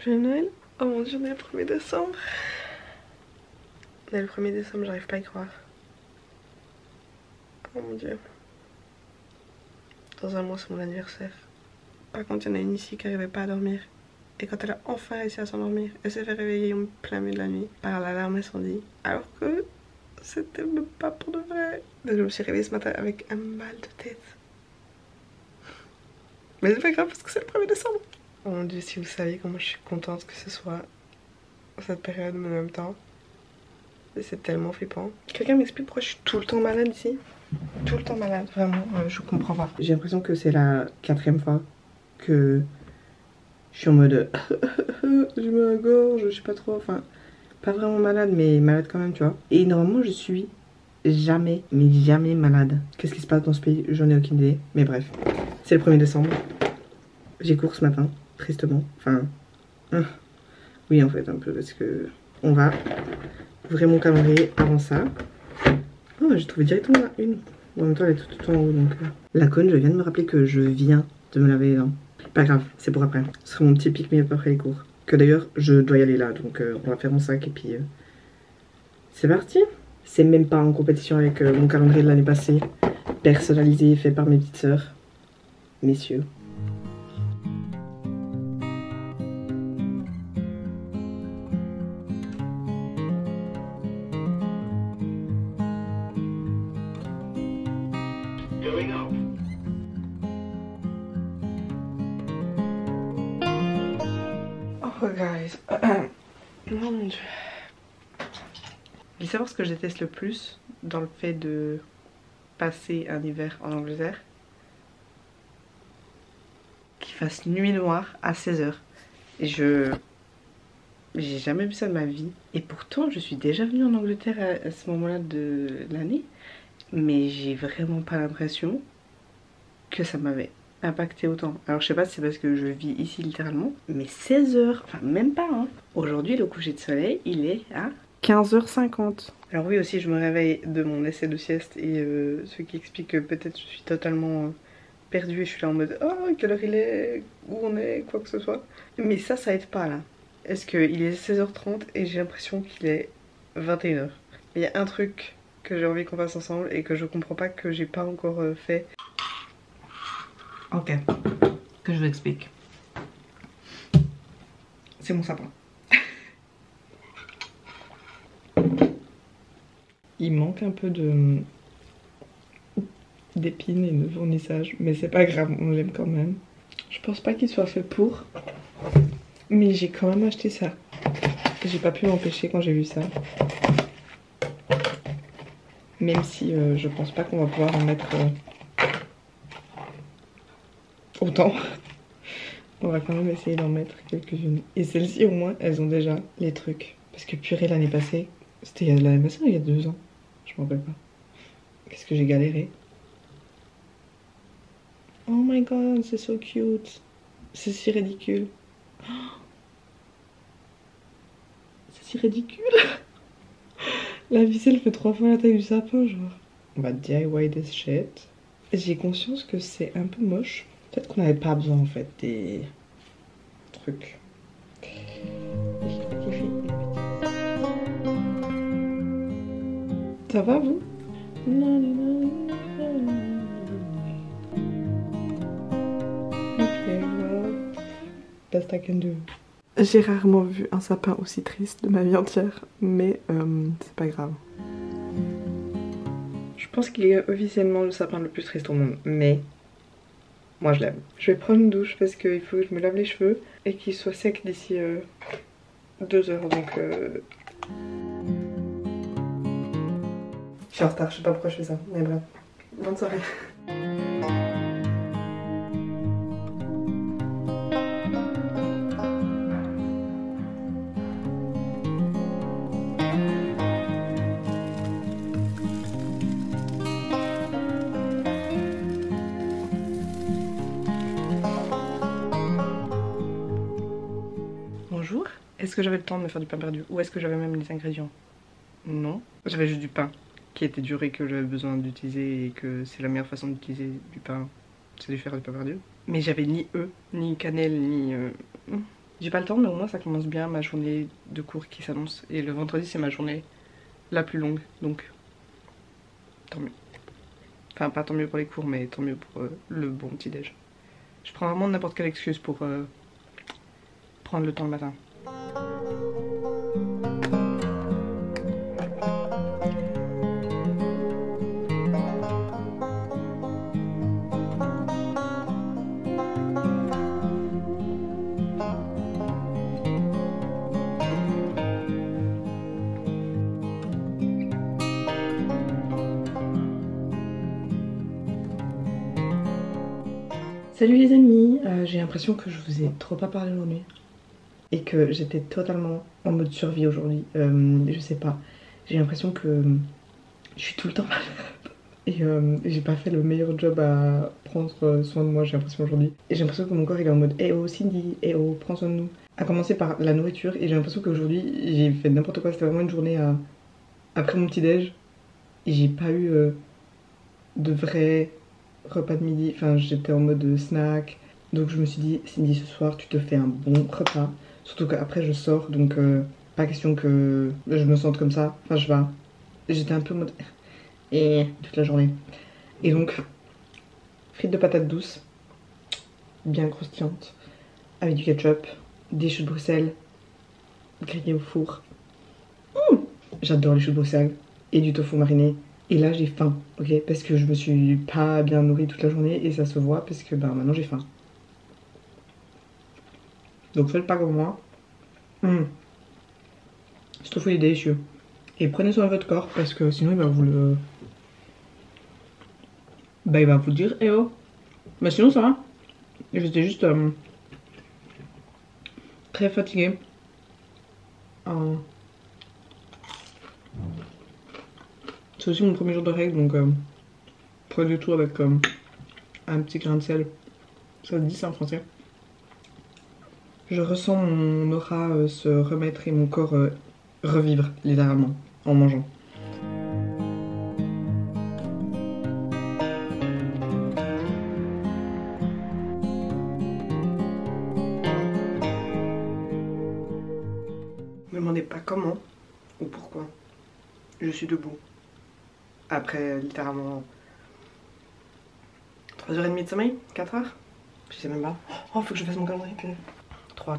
Joyeux Noël. Oh mon dieu, on est le 1er décembre. On est le 1er décembre, j'arrive pas à y croire. Oh mon dieu. Dans un mois, c'est mon anniversaire. Par contre, il y en a une ici qui n'arrivait pas à dormir. Et quand elle a enfin réussi à s'endormir, elle s'est fait réveiller en plein milieu de la nuit par l'alarme incendie. Alors que c'était même pas pour de vrai. Donc je me suis réveillée ce matin avec un mal de tête. Mais c'est pas grave parce que c'est le 1er décembre. Oh mon dieu, si vous saviez comment je suis contente que ce soit cette période, mais en même temps, c'est tellement flippant. Quelqu'un m'explique pourquoi je suis tout le temps malade ici? Tout le temps malade, vraiment, je comprends pas. J'ai l'impression que c'est la 4e fois que je suis en mode je me la gorge, je sais pas trop, enfin, pas vraiment malade, mais malade quand même, tu vois. Et normalement, je suis jamais, mais jamais malade. Qu'est-ce qui se passe dans ce pays? J'en ai aucune idée, mais bref. C'est le 1er décembre. J'ai cours ce matin, tristement. Enfin, oui, en fait, un peu, parce que on va ouvrir mon calendrier avant ça. Oh, j'ai trouvé directement là une. En même temps, elle est tout en haut, donc... La conne, je viens de me rappeler que je viens de me laver les dents. Pas grave, c'est pour après. Ce sera mon petit pick-me-up après les cours. Que d'ailleurs, je dois y aller là, donc on va faire mon sac et puis... c'est parti. C'est même pas en compétition avec mon calendrier de l'année passée. Personnalisé, fait par mes petites sœurs. Messieurs. Oh guys. Oh mon dieu. Vous savoir ce que je déteste le plus dans le fait de passer un hiver en Angleterre? Qu'il fasse nuit noire à 16h. Et j'ai jamais vu ça de ma vie. Et pourtant, je suis déjà venue en Angleterre à ce moment-là de l'année. Mais j'ai vraiment pas l'impression que ça m'avait impacté autant. Alors je sais pas si c'est parce que je vis ici littéralement, mais 16h, enfin même pas hein. Aujourd'hui le coucher de soleil il est à 15h50. Alors oui aussi je me réveille de mon essai de sieste et ce qui explique que peut-être je suis totalement perdue et je suis là en mode oh quelle heure il est, où on est, quoi que ce soit. Mais ça aide pas là. Est-ce qu'il est 16h30 et j'ai l'impression qu'il est 21h. Il y a un truc que j'ai envie qu'on fasse ensemble et que je comprends pas que j'ai pas encore fait. Ok, que je vous explique. C'est mon sapin. Il manque un peu de d'épines et de vernissage, mais c'est pas grave, on l'aime quand même. Je pense pas qu'il soit fait pour, mais j'ai quand même acheté ça. J'ai pas pu m'empêcher quand j'ai vu ça. Même si je pense pas qu'on va pouvoir en mettre autant. On va quand même essayer d'en mettre quelques-unes. Et celles-ci au moins, elles ont déjà les trucs. Parce que purée l'année passée, c'était l'année passée ou il y a 2 ans? Je m'en rappelle pas. Qu'est-ce que j'ai galéré. Oh my god, c'est so cute. C'est si ridicule. C'est si ridicule. La ficelle fait 3 fois la taille du sapin, genre. On va DIY this shit. J'ai conscience que c'est un peu moche. Peut-être qu'on n'avait pas besoin en fait des trucs. Ça va vous? Ok, well, best I can do. J'ai rarement vu un sapin aussi triste de ma vie entière, mais c'est pas grave. Je pense qu'il est officiellement le sapin le plus triste au monde, mais moi je l'aime. Je vais prendre une douche parce qu'il faut que je me lave les cheveux et qu'il soit sec d'ici 2 heures, donc... Je suis en retard, je sais pas pourquoi je fais ça, mais bref. Bonne soirée. Bonjour. Est-ce que j'avais le temps de me faire du pain perdu ou est-ce que j'avais même les ingrédients? Non. J'avais juste du pain qui était dur et que j'avais besoin d'utiliser et que c'est la meilleure façon d'utiliser du pain, c'est de faire du pain perdu. Mais j'avais ni œufs, ni cannelle, ni... J'ai pas le temps, mais au moins ça commence bien ma journée de cours qui s'annonce. Et le vendredi, c'est ma journée la plus longue, donc tant mieux. Enfin, pas tant mieux pour les cours, mais tant mieux pour le bon petit déj. Je prends vraiment n'importe quelle excuse pour prendre le temps le matin. Salut les amis, j'ai l'impression que je vous ai trop pas parlé aujourd'hui et que j'étais totalement en mode survie aujourd'hui. Je sais pas, j'ai l'impression que je suis tout le temps malade et j'ai pas fait le meilleur job à prendre soin de moi, j'ai l'impression aujourd'hui. Et j'ai l'impression que mon corps il est en mode eh oh Cindy, eh oh prends soin de nous. À commencer par la nourriture et j'ai l'impression qu'aujourd'hui j'ai fait n'importe quoi, c'était vraiment une journée après mon petit déj et j'ai pas eu de vrai repas de midi, enfin j'étais en mode snack, donc je me suis dit Cindy ce soir tu te fais un bon repas, surtout qu'après je sors donc pas question que je me sente comme ça, enfin j'étais un peu en mode et toute la journée et donc frites de patates douces bien croustillantes avec du ketchup, des choux de Bruxelles grillés au four. J'adore les choux de Bruxelles et du tofu mariné. Et là j'ai faim, ok, parce que je me suis pas bien nourrie toute la journée et ça se voit parce que bah maintenant j'ai faim. Donc faites pas comme moi. Ce tofu il est délicieux. Et prenez soin de votre corps parce que sinon il va vous le... Bah il va vous dire eh oh. Bah sinon ça va. J'étais juste très fatiguée. C'est aussi mon premier jour de règle, donc prenez tout avec un petit grain de sel. Ça se dit ça en français. Je ressens mon aura se remettre et mon corps revivre, littéralement, en mangeant. Ne me demandez pas comment ou pourquoi je suis debout. Après littéralement 3h30 de sommeil, 4h, je sais même pas. Oh faut que je fasse mon calendrier. 3.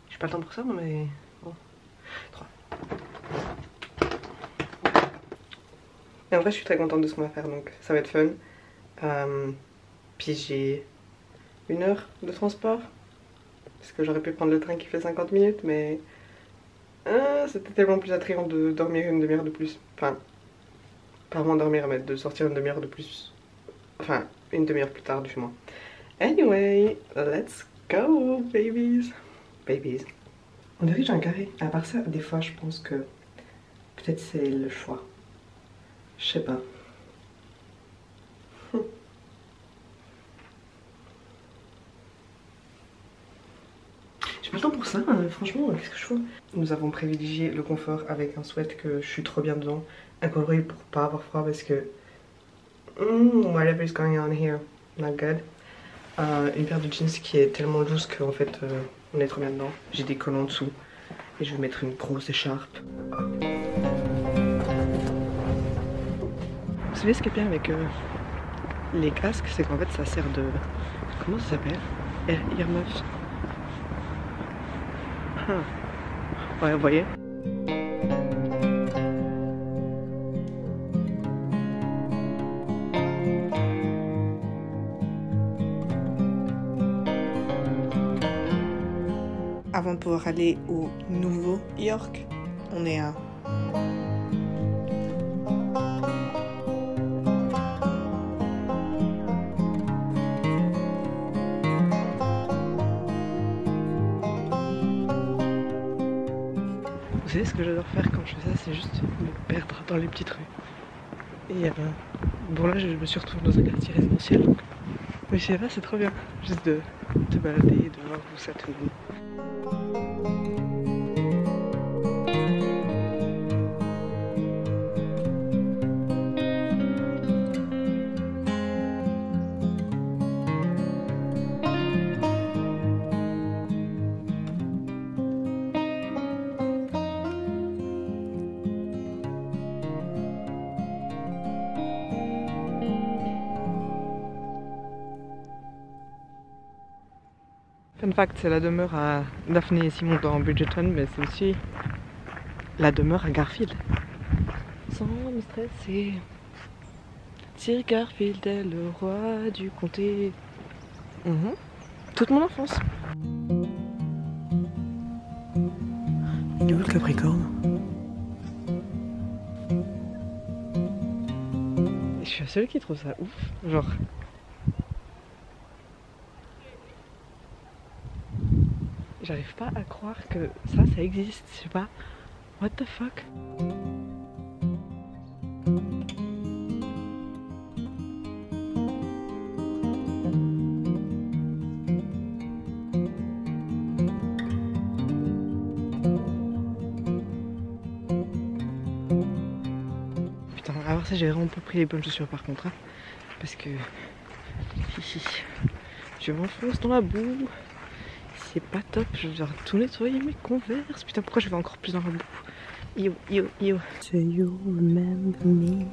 J'ai pas le temps pour ça mais bon. 3. Et en vrai je suis très contente de ce qu'on va faire donc ça va être fun. Puis j'ai 1 heure de transport. Parce que j'aurais pu prendre le train qui fait 50 minutes mais c'était tellement plus attrayant de dormir 1 demi-heure de plus. Enfin, pas vraiment dormir, mais de sortir 1 demi-heure de plus. Enfin, 1 demi-heure plus tard de chez moi. Anyway, let's go, babies. Babies. On dirait que j'ai un carré. À part ça, des fois, je pense que peut-être c'est le choix. Je sais pas. Pas le temps pour ça, franchement, qu'est-ce que je fais? Nous avons privilégié le confort avec un sweat que je suis trop bien dedans, un coloris pour pas avoir froid parce que whatever is going on here, not good. Une paire de jeans qui est tellement loose qu'en fait on est trop bien dedans. J'ai des collants en dessous et je vais mettre une grosse écharpe. Vous savez ce qui est bien avec les casques, c'est qu'en fait ça sert de... Comment ça s'appelle? Earmuffs. Ouais, vous voyez. Avant de pouvoir aller au Nouveau York, on est à... Vous savez ce que j'adore faire quand je fais ça, c'est juste me perdre dans les petites rues. Et bon là je me suis retrouvée dans un quartier résidentiel donc... Mais je sais pas, c'est trop bien. Juste de te balader et de voir où ça te mène. Fun fact, c'est la demeure à Daphné et Simon dans Bridgerton, mais c'est aussi la demeure à Garfield. Sans me stresser, Sir Garfield est le roi du comté. Toute mon enfance. Il est où le Capricorne? Je suis la seule qui trouve ça ouf, genre. J'arrive pas à croire que ça existe, je sais pas. What the fuck? Putain, alors ça j'ai vraiment pas pris les bonnes chaussures par contre, hein, parce que je m'enfonce dans la boue. C'est pas top, je vais devoir tout nettoyer mes converses. Putain, pourquoi je vais encore plus dans la boue? Yo. Do you remember me?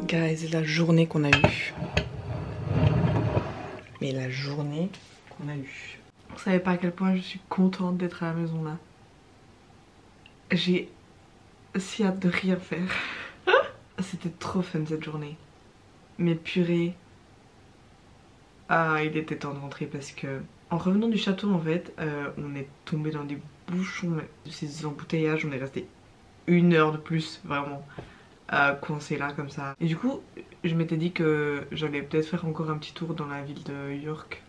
Guys, la journée qu'on a eue. Mais la journée qu'on a eue. Vous savez pas à quel point je suis contente d'être à la maison là. J'ai si hâte de rien faire. C'était trop fun cette journée. Mais purée. Ah, il était temps de rentrer parce que en revenant du château en fait, on est tombé dans des bouchons, ces embouteillages, on est resté 1 heure de plus vraiment. Coincé là comme ça. Et du coup je m'étais dit que j'allais peut-être faire encore un petit tour dans la ville de York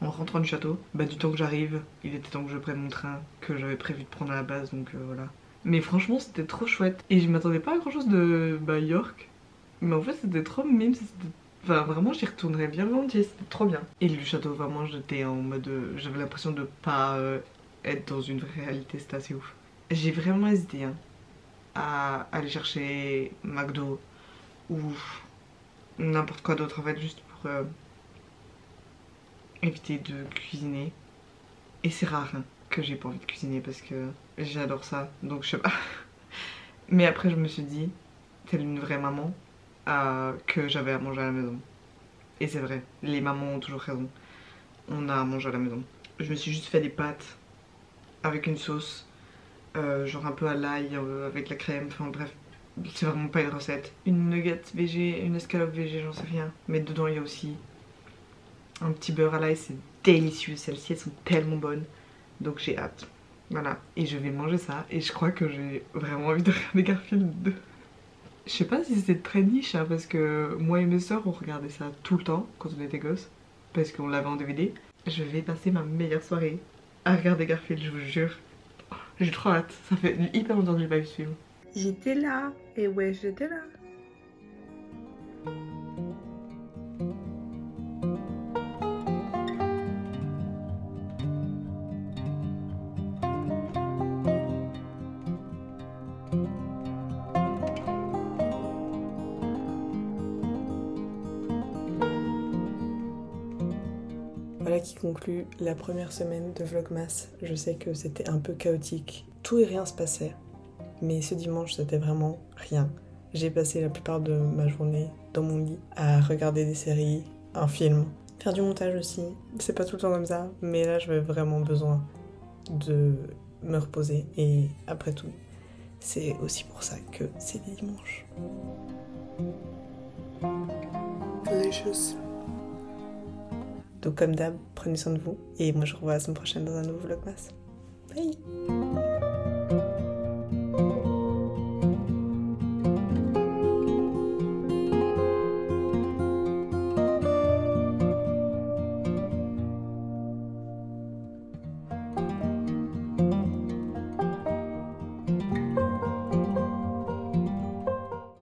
en rentrant du château. Bah du temps que j'arrive, il était temps que je prenne mon train que j'avais prévu de prendre à la base, donc voilà. Mais franchement c'était trop chouette et je m'attendais pas à grand chose de York. Mais en fait c'était trop mime, enfin vraiment j'y retournerais bien volontiers, c'était trop bien. Et le château vraiment j'étais en mode, j'avais l'impression de pas être dans une vraie réalité, c'était assez ouf. J'ai vraiment hésité hein, à aller chercher McDo ou n'importe quoi d'autre en fait, juste pour éviter de cuisiner. Et c'est rare hein, que j'ai pas envie de cuisiner parce que j'adore ça, donc je sais pas. Mais après je me suis dit, telle une vraie maman, que j'avais à manger à la maison. Et c'est vrai, les mamans ont toujours raison, on a à manger à la maison. Je me suis juste fait des pâtes avec une sauce genre un peu à l'ail avec la crème, enfin bref, c'est vraiment pas une recette. Une nugget végé, une escalope végé, j'en sais rien. Mais dedans il y a aussi un petit beurre à l'ail, c'est délicieux, celles-ci elles sont tellement bonnes. Donc j'ai hâte, voilà. Et je vais manger ça et je crois que j'ai vraiment envie de regarder Garfield 2. Je sais pas si c'était très niche hein, parce que moi et mes soeurs on regardait ça tout le temps quand on était gosses. Parce qu'on l'avait en DVD. Je vais passer ma meilleure soirée à regarder Garfield, je vous jure. J'ai trop hâte, ça fait hyper longtemps que j'ai pas vu ce film. J'étais là, et ouais j'étais là. Voilà qui conclut la première semaine de Vlogmas. Je sais que c'était un peu chaotique. Tout et rien se passait. Mais ce dimanche, c'était vraiment rien. J'ai passé la plupart de ma journée dans mon lit à regarder des séries, un film, faire du montage aussi. C'est pas tout le temps comme ça, mais là j'avais vraiment besoin de me reposer. Et après tout, c'est aussi pour ça que c'est les dimanches. Delicious. Donc comme d'hab, prenez soin de vous et moi je vous revois la semaine prochaine dans un nouveau Vlogmas. Bye!